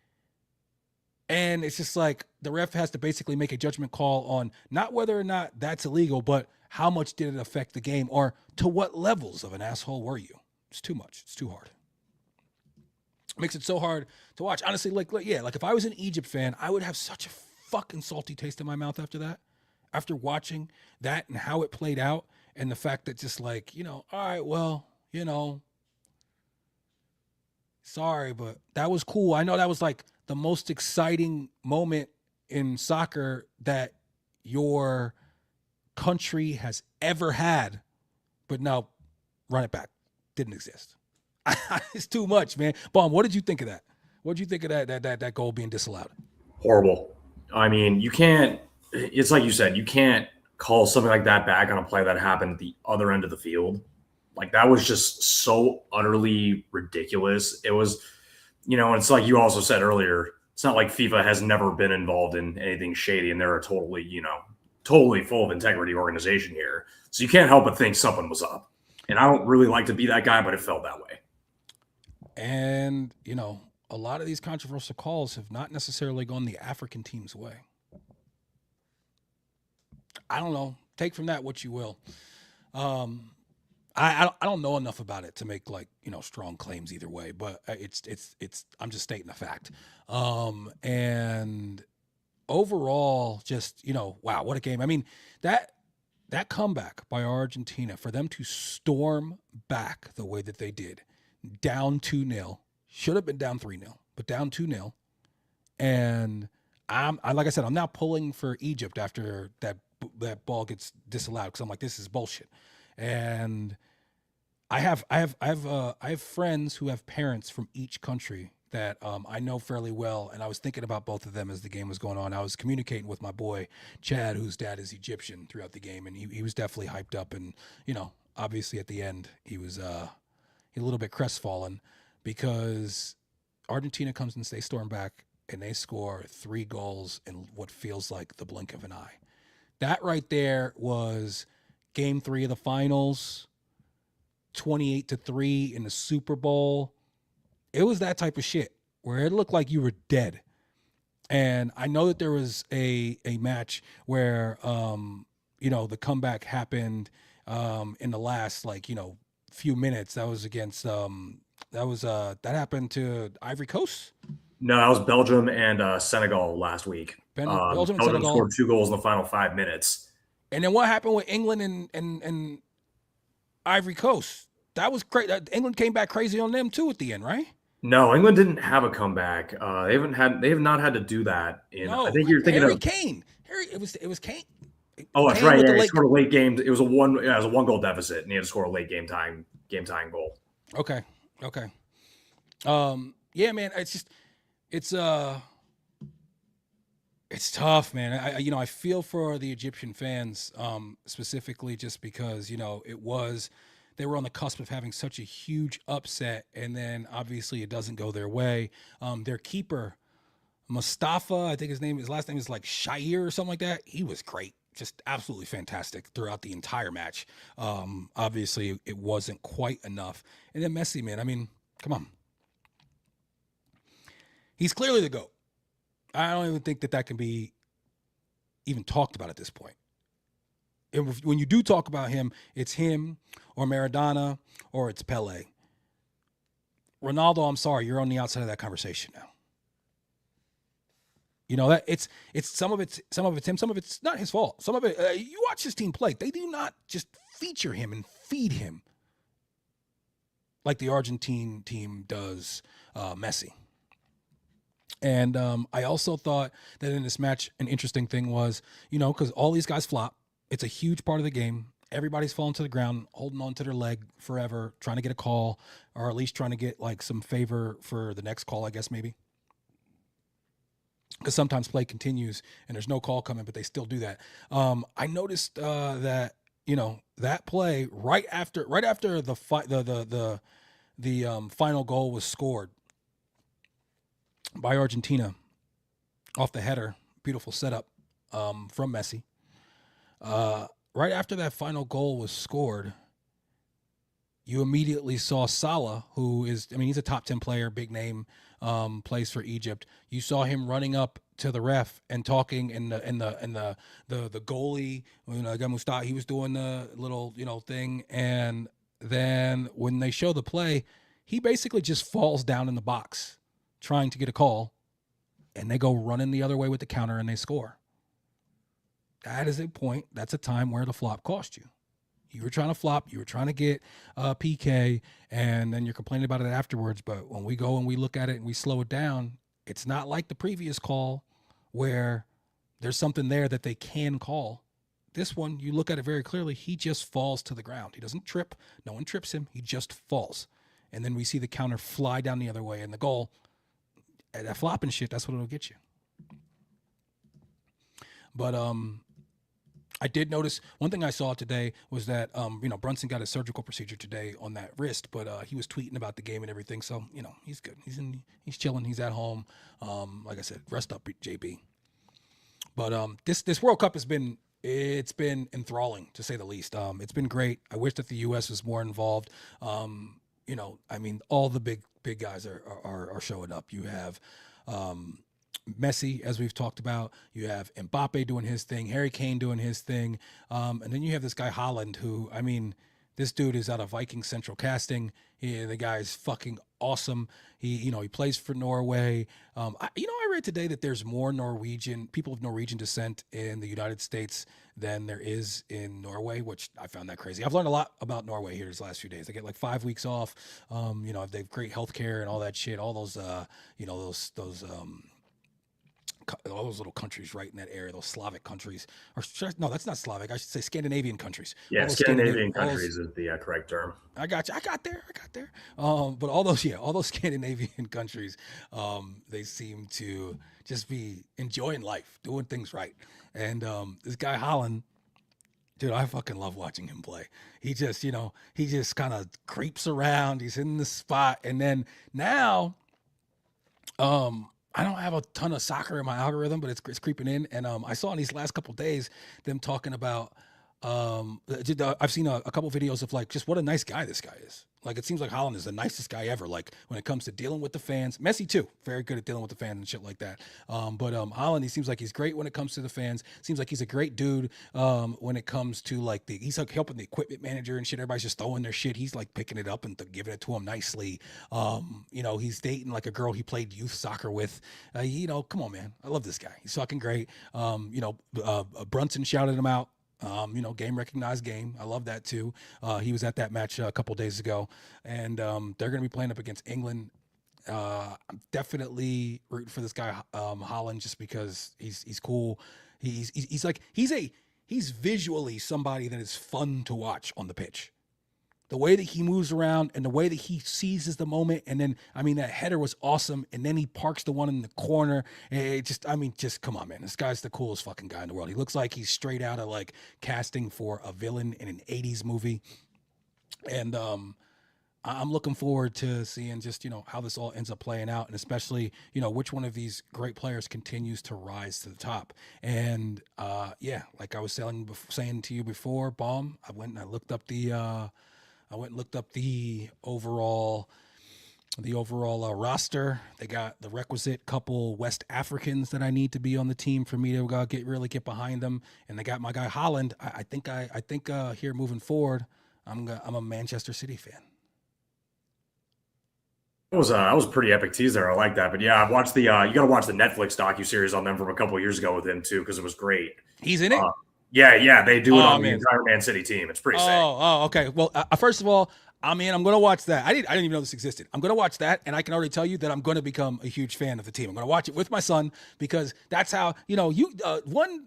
And it's just like the ref has to basically make a judgment call on not whether or not that's illegal, but how much did it affect the game, or to what levels of an asshole were you? It's too much. It's too hard. It makes it so hard to watch. Honestly, like if I was an Egypt fan, I would have such a fucking salty taste in my mouth after that. After watching that and how it played out, and the fact that just like, all right, well, sorry, but that was cool. I know that was like the most exciting moment in soccer that your country has ever had. But no, run it back. Didn't exist. It's too much, man. Baum, what did you think of that? What did you think of that goal being disallowed? Horrible. I mean, you can't, it's like you said, you can't call something like that back on a play that happened at the other end of the field. Like, that was just so utterly ridiculous. It was, and it's like you also said earlier, it's not like FIFA has never been involved in anything shady, and they're a totally full of integrity organization here. So you can't help but think something was up. And I don't really like to be that guy, but it felt that way. And, a lot of these controversial calls have not necessarily gone the African team's way. I don't know. Take from that what you will. I don't know enough about it to make strong claims either way, but it's I'm just stating a fact. And overall, just wow, what a game. I mean, that comeback by Argentina, for them to storm back the way that they did, down 2-0, should have been down 3-0, but down 2-0, and like I said, I'm now pulling for Egypt after that ball gets disallowed, because I'm like, this is bullshit. And I have friends who have parents from each country that I know fairly well, and I was thinking about both of them as the game was going on. I was communicating with my boy Chad, whose dad is Egyptian, throughout the game, and he was definitely hyped up. And obviously at the end he was a little bit crestfallen, because Argentina comes and they storm back and they score 3 goals in what feels like the blink of an eye. That right there was game 3 of the finals, 28-3 in the Super Bowl. It was that type of shit where it looked like you were dead. And I know that there was a match where the comeback happened in the last few minutes. That was against that happened to Ivory Coast. No, that was Belgium and Senegal last week. Belgium and Belgium Senegal. scored 2 goals in the final 5 minutes. And then what happened with England and Ivory Coast? That was crazy. England came back crazy on them too at the end, right? No, England didn't have a comeback. They have not had to do that in. I No, think you're thinking Harry of. Kane. It was Kane. Oh, that's Kane right. with Yeah, the he late. scored a late game. It was a one. Yeah, it was a 1 goal deficit, and he had to score a late game tying goal. Okay. Yeah, man. It's it's tough, man. I feel for the Egyptian fans, specifically just because they were on the cusp of having such a huge upset, and then obviously it doesn't go their way. Their keeper, Mustafa, I think his last name is like Shair or something like that. He was great, just absolutely fantastic throughout the entire match. Obviously it wasn't quite enough, and then Messi, man. I mean, come on, he's clearly the GOAT. I don't even think that can be even talked about at this point. And when you do talk about him, it's him or Maradona or it's Pele. Ronaldo, I'm sorry, you're on the outside of that conversation now. That it's some of it's him, some of it's not his fault. Some of it, you watch his team play, they do not just feature him and feed him like the Argentine team does Messi. And I also thought that in this match, an interesting thing was, because all these guys flop. It's a huge part of the game. Everybody's falling to the ground, holding on to their leg forever, trying to get a call, or at least trying to get like some favor for the next call, I guess, maybe. Because sometimes play continues and there's no call coming, but they still do that. I noticed that that play right after the final goal was scored by Argentina off the header, beautiful setup from Messi. Right after that final goal was scored, you immediately saw Salah, who he's a top 10 player, big name, plays for Egypt. You saw him running up to the ref and talking, and the goalie, Mustafa, he was doing the little thing, and then when they show the play, he basically just falls down in the box trying to get a call, and they go running the other way with the counter and they score. That is a point. That's a time where the flop cost you. You were trying to flop. You were trying to get PK, and then you're complaining about it afterwards. But when we go and we look at it and we slow it down, it's not like the previous call where there's something there that they can call. This one, you look at it very clearly. He just falls to the ground. He doesn't trip. No one trips him. He just falls. And then we see the counter fly down the other way, and the goal. That flopping shit, that's what it'll get you. But I did notice one thing I saw today was that Brunson got a surgical procedure today on that wrist, but he was tweeting about the game and everything, so he's good. He's chilling. He's at home. Like I said, rest up, JB. But this World Cup has been enthralling to say the least. It's been great. I wish that the U.S. was more involved. All the big guys are showing up. You have Messi, as we've talked about. You have Mbappe doing his thing, Harry Kane doing his thing, and then you have this guy Haaland, who this dude is out of Viking Central Casting. The guy is fucking awesome. He plays for Norway. I read today that there's more people of Norwegian descent in the United States than there is in Norway, which I found that crazy. I've learned a lot about Norway here these last few days. They get like 5 weeks off. They have great healthcare and all that shit. All those, all those little countries right in that area, those Slavic countries, no, that's not Slavic. I should say Scandinavian countries. Yeah, Scandinavian countries is the correct term. I got you. I got there. But all those Scandinavian countries, they seem to just be enjoying life, doing things right. And this guy Haaland, dude, I fucking love watching him play. He just kind of creeps around. He's in the spot, and then now, I don't have a ton of soccer in my algorithm, but it's creeping in. And I saw in these last couple of days them talking about. I've seen a couple videos of like just what a nice guy this guy is. Like it seems like Holland is the nicest guy ever. Like when it comes to dealing with the fans, Messi too, very good at dealing with the fans and shit like that. But Holland, he seems like he's great when it comes to the fans. Seems like he's a great dude when it comes to like he's like helping the equipment manager and shit. Everybody's just throwing their shit. He's like picking it up and giving it to him nicely. He's dating like a girl he played youth soccer with. Come on, man, I love this guy. He's fucking great. Brunson shouted him out. Game recognized game. I love that too. He was at that match a couple days ago, and they're going to be playing up against England. I'm definitely rooting for this guy Holland just because he's cool. He's visually somebody that is fun to watch on the pitch. The way that he moves around and the way that he seizes the moment. And then, that header was awesome. And then he parks the one in the corner. Just come on, man. This guy's the coolest fucking guy in the world. He looks like he's straight out of like casting for a villain in an 80s movie. And I'm looking forward to seeing just, how this all ends up playing out. And especially, which one of these great players continues to rise to the top. And like I was saying to you before, Baum, I went and looked up the overall roster. They got the requisite couple West Africans that I need to be on the team for me to get behind them. And they got my guy Holland. I think here moving forward, I'm a Manchester City fan. It was a pretty epic tease there. I like that. But yeah, I've watched the you got to watch the Netflix docuseries on them from a couple of years ago with him too, because it was great. He's in it. Yeah, they do it on the entire Man City team. It's pretty sick. Okay. Well, first of all, I'm going to watch that. I didn't even know this existed. I'm going to watch that, and I can already tell you that I'm going to become a huge fan of the team. I'm going to watch it with my son because that's how one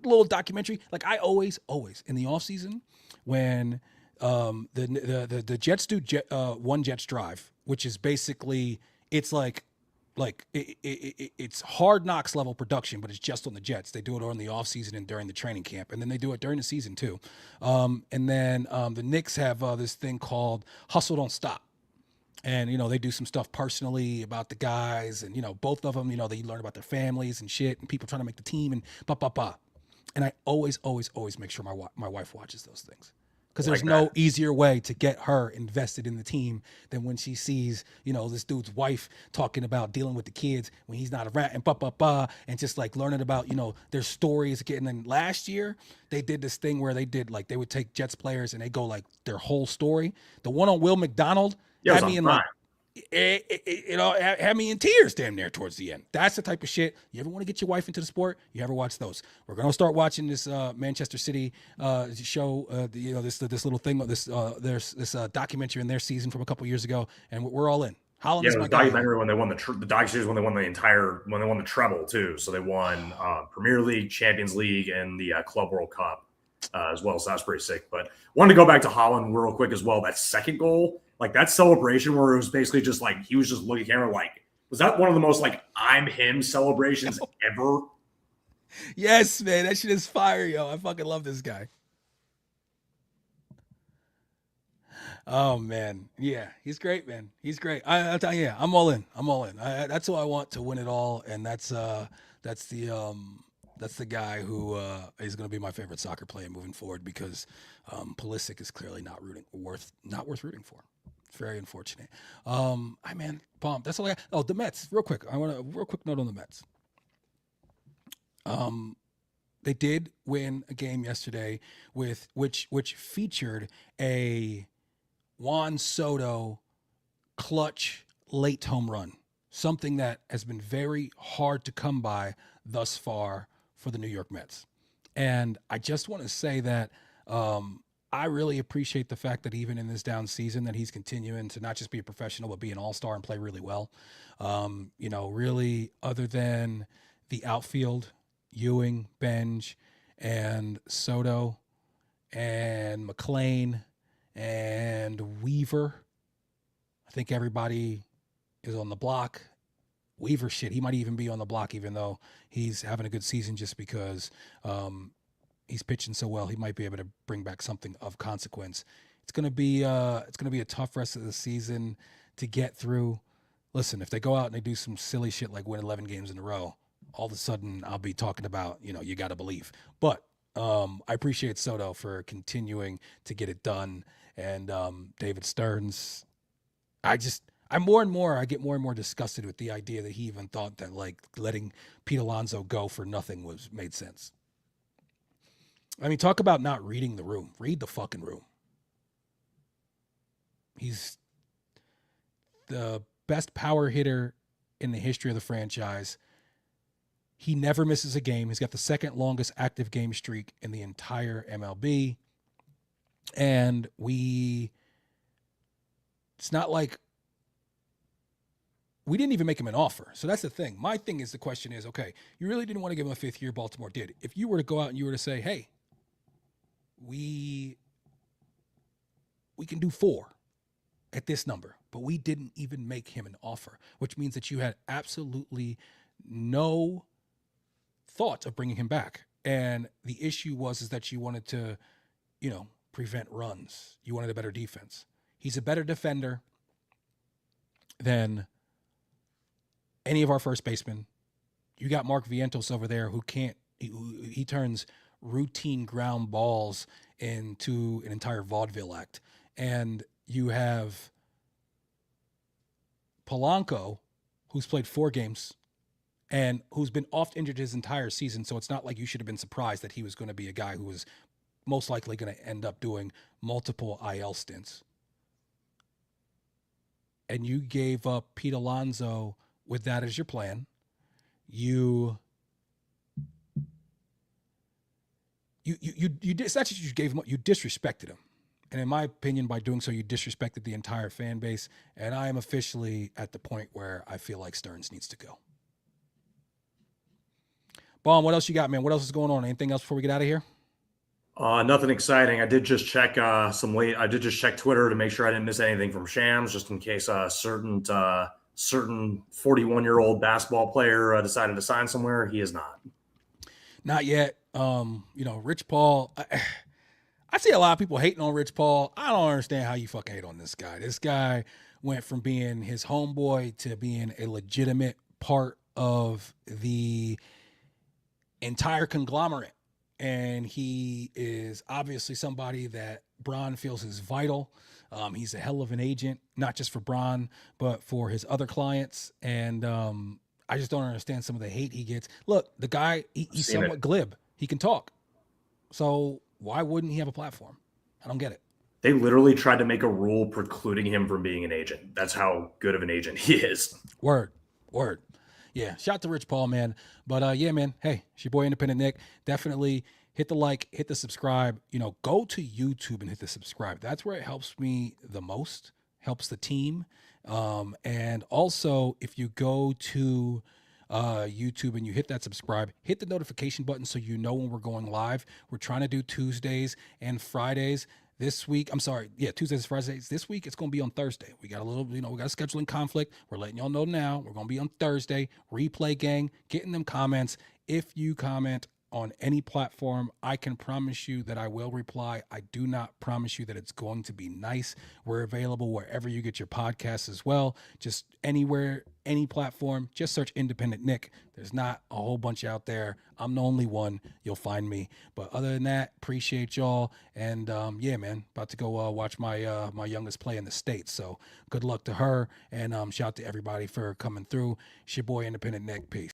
little documentary. Like I always in the off season when the Jets do one Jets drive, which is basically it's it's Hard Knocks level production, but it's just on the Jets. They do it on the off season and during the training camp, and then they do it during the season too. And then the Knicks have this thing called Hustle Don't Stop, and they do some stuff personally about the guys, and both of them, they learn about their families and shit, and people trying to make the team and And I always make sure my wife watches those things. Because there's no easier way to get her invested in the team than when she sees, this dude's wife talking about dealing with the kids when he's not around and just like learning about, their stories. And then last year they did this thing where they would take Jets players and they go like their whole story. The one on Will McDonald had me in had me in tears damn near towards the end. That's the type of shit. You ever want to get your wife into the sport? You ever watch those? We're gonna start watching this Manchester City show. This little thing. There's this documentary in their season from a couple years ago, and we're all in. Holland is my guy. Documentary when they won the docuseries when they won the treble too. So they won Premier League, Champions League, and the Club World Cup as well. So that's pretty sick. But wanted to go back to Holland real quick as well. That second goal. Like that celebration where it was basically just like he was just looking at the camera like, was that one of the most like I'm him celebrations ever? Yes, man. That shit is fire, yo. I fucking love this guy. Oh man. Yeah, he's great, man. He's great. I tell you, yeah, I'm all in. That's who I want to win it all, and that's the guy who is going to be my favorite soccer player moving forward because Pulisic is clearly not worth rooting for. It's very unfortunate. Bomb. That's all I got. Oh, the Mets. Real quick. I want a real quick note on the Mets. They did win a game yesterday with which featured a Juan Soto clutch late home run. Something that has been very hard to come by thus far for the New York Mets. And I just want to say that I really appreciate the fact that even in this down season that he's continuing to not just be a professional, but be an all-star and play really well. Really other than the outfield, Ewing, Benj, and Soto, and McLean, and Weaver. I think everybody is on the block. Weaver, shit, he might even be on the block, even though he's having a good season just because he's pitching so well. He might be able to bring back something of consequence. It's gonna be a tough rest of the season to get through. Listen, if they go out and they do some silly shit like win 11 games in a row, all of a sudden I'll be talking about, you got to believe. But I appreciate Soto for continuing to get it done. and David Stearns. I'm more and more, I get more and more disgusted with the idea that he even thought that like letting Pete Alonso go for nothing made sense. I mean, talk about not reading the room. Read the fucking room. He's the best power hitter in the history of the franchise. He never misses a game. He's got the second longest active game streak in the entire MLB. And it's not like we didn't even make him an offer. So that's the thing. My thing is, the question is, okay, you really didn't want to give him a 5th year. Baltimore did. If you were to go out and you were to say, hey, we can do 4 at this number, but we didn't even make him an offer, which means that you had absolutely no thought of bringing him back. And the issue is that you wanted to, prevent runs. You wanted a better defense. He's a better defender than any of our first basemen. You got Mark Vientos over there who he turns routine ground balls into an entire vaudeville act. And you have Polanco, who's played 4 games and who's been oft injured his entire season. So it's not like you should have been surprised that he was going to be a guy who was most likely going to end up doing multiple IL stints. And you gave up Pete Alonso with that as your plan. You it's not just you gave him up, you disrespected him. And in my opinion, by doing so, you disrespected the entire fan base. And I am officially at the point where I feel like Stearns needs to go. Baum, what else you got, man? What else is going on? Anything else before we get out of here? Nothing exciting. I did just check Twitter to make sure I didn't miss anything from Shams, just in case a certain 41-year-old basketball player decided to sign somewhere. He is not. Not yet. Rich Paul. I see a lot of people hating on Rich Paul. I don't understand how you fucking hate on this guy. This guy went from being his homeboy to being a legitimate part of the entire conglomerate. And he is obviously somebody that Bron feels is vital. He's a hell of an agent, not just for Bron, but for his other clients. And I just don't understand some of the hate he gets. Look, the guy, he's somewhat glib. He can talk. So why wouldn't he have a platform? I don't get it. They literally tried to make a rule precluding him from being an agent. That's how good of an agent he is. Word. Yeah, shout out to Rich Paul, man. But yeah, man, hey, it's your boy Independent Nick. Definitely hit the like, hit the subscribe. Go to YouTube and hit the subscribe. That's where it helps me the most, helps the team. And also, if you go to YouTube and you hit that subscribe, hit the notification button so you know when we're going live. We're trying to do Tuesdays and Fridays. This week, Tuesdays and Fridays. This week, it's going to be on Thursday. We got a little, we got a scheduling conflict. We're letting y'all know now. We're going to be on Thursday. Replay gang, getting them comments. If you comment on any platform, I can promise you that I will reply. I do not promise you that it's going to be nice. We're available wherever you get your podcasts as well. Just anywhere, any platform, just search Independent Nick. There's not a whole bunch out there. I'm the only one. You'll find me. But other than that, appreciate y'all. And yeah, man, about to go watch my my youngest play in the States. So good luck to her. And shout out to everybody for coming through. It's your boy Independent Nick. Peace.